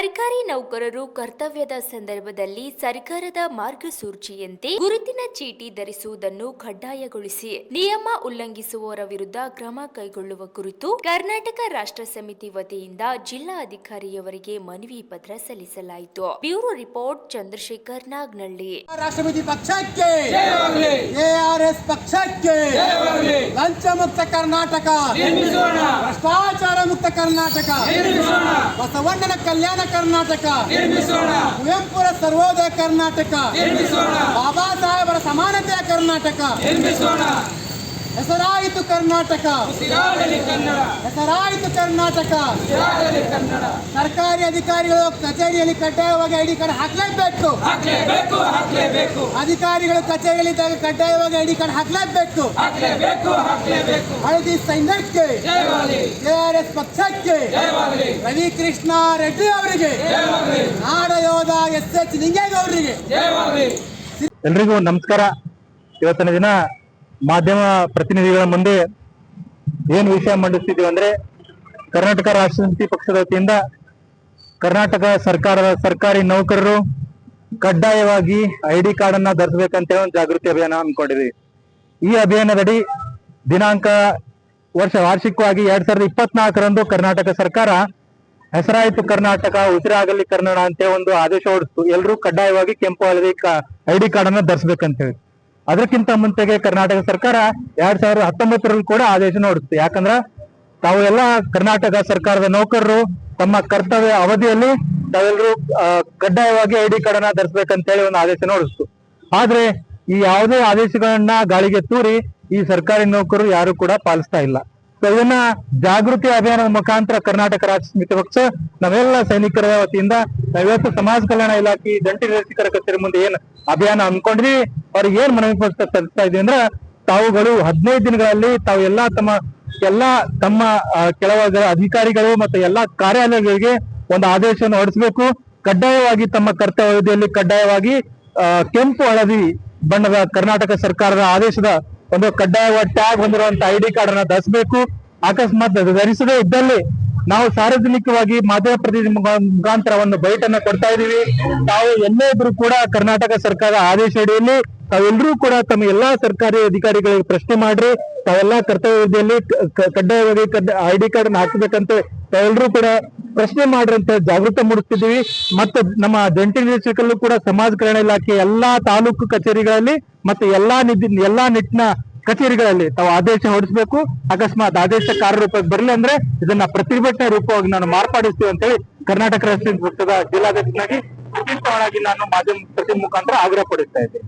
ಸರ್ಕಾರಿ ನೌಕರರು ಕರ್ತವ್ಯದ ಸಂದರ್ಭದಲ್ಲಿ ಸರ್ಕಾರದ ಮಾರ್ಗಸೂಚಿಯಂತೆ ಗುರುತಿನ ಚೀಟಿ ಧರಿಸುವುದನ್ನು ಕಡ್ಡಾಯಗೊಳಿಸಿ ನಿಯಮ ಉಲ್ಲಂಘಿಸುವವರ ವಿರುದ್ಧ ಕ್ರಮ ಕೈಗೊಳ್ಳುವ ಕುರಿತು ಕರ್ನಾಟಕ ರಾಷ್ಟ್ರ ಸಮಿತಿ ವತಿಯಿಂದ ಜಿಲ್ಲಾ ಅಧಿಕಾರಿಯವರಿಗೆ ಮನವಿ ಪತ್ರ ಸಲ್ಲಿಸಲಾಯಿತು. Bureau report Chandrashekhar Nagnalli. ರಾಷ್ಟ್ರಪತಿ ಪಕ್ಷಕ್ಕೆ ಎಆರ್ಎಸ್ ಪಕ್ಷಕ್ಕೆ ಲಂಚ ಮುಕ್ತ ಕರ್ನಾಟಕ, ಭ್ರಷ್ಟಾಚಾರ ಮುಕ್ತ ಕರ್ನಾಟಕ, ಬಸವಣ್ಣನ ಕಲ್ಯಾಣ ಕರ್ನಾಟಕ, ಕುವೆಂಪುರ ಸರ್ವೋದಯ ಕರ್ನಾಟಕ, ಬಾಬಾ ಸಾಹೇಬರ ಸಮಾನತೆಯ ಕರ್ನಾಟಕ, ಹೆಸರಾಯಿತು ಕರ್ನಾಟಕ, ಹೆಸರಾಯಿತು ಕರ್ನಾಟಕ. ಸರ್ಕಾರಿ ಅಧಿಕಾರಿಗಳು ಕಚೇರಿಯಲ್ಲಿ ಕಡ್ಡಾಯವಾಗಿ ಐಡಿ ಕಾರ್ಡ್ ಹಾಕಲೇಬೇಕು. ಅಧಿಕಾರಿಗಳು ಕಚೇರಿಯಲ್ಲಿ ಕಡ್ಡಾಯವಾಗಿ ಐಡಿ ಕಾರ್ಡ್ ಹಾಕಲೇಬೇಕು. ಹಳದಿ ಸೈನ್ಯಕ್ಕೆ, ಕೆಆರ್ಎಸ್ ಪಕ್ಷಕ್ಕೆ, ರವಿ ಕೃಷ್ಣ ರೆಡ್ಡಿ ಅವರಿಗೆ, ನಾಡ ಯೋಧ ಎಸ್.ಎಚ್. ನಿಂಗೇಗೌಡರಿಗೆ ಎಲ್ರಿಗೂ ನಮಸ್ಕಾರ. ಇವತ್ತಿನ ದಿನ ಮಾಧ್ಯಮ ಪ್ರತಿನಿಧಿಗಳ ಮುಂದೆ ಏನು ವಿಷಯ ಮಂಡಿಸ್ತಿದ್ದೀವಿ ಅಂದ್ರೆ, ಕರ್ನಾಟಕ ರಾಷ್ಟ್ರ ಸಮಿತಿ ಪಕ್ಷದ ವತಿಯಿಂದ ಕರ್ನಾಟಕ ಸರ್ಕಾರದ ಸರ್ಕಾರಿ ನೌಕರರು ಕಡ್ಡಾಯವಾಗಿ ಐಡಿ ಕಾರ್ಡ್ ಅನ್ನ ಧರಿಸಬೇಕಂತ ಒಂದು ಜಾಗೃತಿ ಅಭಿಯಾನ ಹಮ್ಮಿಕೊಂಡಿದ್ವಿ. ಈ ಅಭಿಯಾನದಡಿ ದಿನಾಂಕ ವಾರ್ಷಿಕವಾಗಿ 2024ರಂದು ಕರ್ನಾಟಕ ಸರ್ಕಾರ ಹೆಸರಾಯಿತು ಕರ್ನಾಟಕ ಉಸಿರಾಗಲಿ ಕನ್ನಡ ಅಂತ ಒಂದು ಆದೇಶ ಹೊರಡಿಸ್ತು. ಎಲ್ಲರೂ ಕಡ್ಡಾಯವಾಗಿ ಕೆಂಪು ಹಳದಿ ಐಡಿ ಕಾರ್ಡ್ ಅನ್ನ ಧರಿಸಬೇಕಂತ ಹೇಳಿ. ಅದಕ್ಕಿಂತ ಮುಂಚೆಗೆ ಕರ್ನಾಟಕ ಸರ್ಕಾರ 2019ರಲ್ಲಿ ಕೂಡ ಆದೇಶ ಹೊರಡಿಸ್ತು. ಯಾಕಂದ್ರ ತಾವು ಎಲ್ಲ ಕರ್ನಾಟಕ ಸರ್ಕಾರದ ನೌಕರರು ತಮ್ಮ ಕರ್ತವ್ಯ ಅವಧಿಯಲ್ಲಿ ತಾವೆಲ್ಲರೂ ಕಡ್ಡಾಯವಾಗಿ ಐಡಿ ಕಾರ್ಡ್ ಅನ್ನ ಧರಿಸಬೇಕಂತ ಹೇಳಿ ಒಂದು ಆದೇಶ ಹೊರಡಿಸ್ತು. ಆದ್ರೆ ಈ ಯಾವುದೇ ಆದೇಶಗಳನ್ನ ಗಾಳಿಗೆ ತೂರಿ ಈ ಸರ್ಕಾರಿ ನೌಕರರು ಯಾರು ಕೂಡ ಪಾಲಿಸ್ತಾ ಇಲ್ಲ. ಸೊ ಇದನ್ನ ಜಾಗೃತಿ ಅಭಿಯಾನದ ಮುಖಾಂತರ ಕರ್ನಾಟಕ ರಾಜ್ಯ ಸಮಿತಿ ಪಕ್ಷ ನಾವೆಲ್ಲ ಸೈನಿಕರ ವತಿಯಿಂದ ನಾವಿವತ್ತು ಸಮಾಜ ಕಲ್ಯಾಣ ಇಲಾಖೆ ಜಂಟಿ ನಿರ್ದೇಶಕರ ಕಚೇರಿ ಮುಂದೆ ಏನ್ ಅಭಿಯಾನ ಹಮ್ಮಿಕೊಂಡ್ವಿ, ಅವ್ರಿಗೆ ಏನ್ ಮನವಿ ಪತ್ರ ಸಲ್ಲಿಸ್ತಾ ಇದೀವಿ ಅಂದ್ರೆ, ತಾವುಗಳು 15 ದಿನಗಳಲ್ಲಿ ತಾವು ಎಲ್ಲಾ ತಮ್ಮ ಕೆಲವು ಅಧಿಕಾರಿಗಳು ಮತ್ತು ಎಲ್ಲಾ ಕಾರ್ಯಾಲಯಗಳಿಗೆ ಒಂದು ಆದೇಶವನ್ನು ಹೊರಡಿಸಬೇಕು. ಕಡ್ಡಾಯವಾಗಿ ತಮ್ಮ ಕರ್ತವ್ಯ ಅವಧಿಯಲ್ಲಿ ಕಡ್ಡಾಯವಾಗಿ ಕೆಂಪು ಹಳದಿ ಬಣ್ಣದ ಕರ್ನಾಟಕ ಸರ್ಕಾರದ ಆದೇಶದ ಒಂದು ಕಡ್ಡಾಯವಾದ ಟ್ಯಾಗ್ ಹೊಂದಿರುವಂತಹ ಐಡಿ ಕಾರ್ಡ್ ಅನ್ನ ಧರಿಸಬೇಕು. ಅಕಸ್ಮಾತ್ ಧರಿಸದೇ ಇದ್ದಲ್ಲಿ ನಾವು ಸಾರ್ವಜನಿಕವಾಗಿ ಮಾಧ್ಯಮ ಪ್ರತಿನಿಧಿ ಮುಖಾಂತರ ಒಂದು ಬೈಟನ್ನ ಕೊಡ್ತಾ ಇದೀವಿ. ತಾವು ಎಲ್ಲೇ ಇದ್ರು ಕೂಡ ಕರ್ನಾಟಕ ಸರ್ಕಾರ ಆದೇಶ ಅಡಿಯಲ್ಲಿ ತಾವೆಲ್ಲರೂ ಕೂಡ ತಮ್ಮ ಎಲ್ಲಾ ಸರ್ಕಾರಿ ಅಧಿಕಾರಿಗಳಿಗೆ ಪ್ರಶ್ನೆ ಮಾಡ್ರಿ, ತಾವೆಲ್ಲಾ ಕರ್ತವ್ಯ ಅವಧಿಯಲ್ಲಿ ಕಡ್ಡಾಯವಾಗಿ ಐಡಿ ಕಾರ್ಡ್ ಅನ್ನ ಹಾಕಬೇಕಂತ ತಾವೆಲ್ಲರೂ ಕೂಡ ಪ್ರಶ್ನೆ ಮಾಡ್ರಿ ಅಂತ ಜಾಗೃತಿ ಮೂಡಿಸ್ತಿದ್ದೀವಿ. ಮತ್ತೆ ನಮ್ಮ ಜಂಟಿ ನಿರ್ದೇಶಕರಲ್ಲೂ ಕೂಡ ಸಮಾಜ ಕಲ್ಯಾಣ ಇಲಾಖೆ ಎಲ್ಲಾ ತಾಲೂಕು ಕಚೇರಿಗಳಲ್ಲಿ ಮತ್ತೆ ಎಲ್ಲಾ ನಿಟ್ಟಿನ ಕಚೇರಿಗಳಲ್ಲಿ ತಾವು ಆದೇಶ ಹೊರಡಿಸಬೇಕು. ಅಕಸ್ಮಾತ್ ಆದೇಶ ಕಾರ್ಯರೂಪಕ್ಕೆ ಬರಲಿ ಅಂದ್ರೆ ಇದನ್ನ ಪ್ರತಿಭಟನಾ ರೂಪವಾಗಿ ನಾನು ಮಾರ್ಪಾಡಿಸ್ತೀವಿ ಅಂತ ಹೇಳಿ ಕರ್ನಾಟಕ ರಾಷ್ಟ್ರ ಪಕ್ಷದ ಜಿಲ್ಲಾಧ್ಯಕ್ಷನಾಗಿ ನಾನು ಮಾಧ್ಯಮ ಪ್ರತಿ ಮುಖಾಂತರ ಆಗ್ರಹ ಪಡಿಸ್ತಾ ಇದ್ದೇನೆ.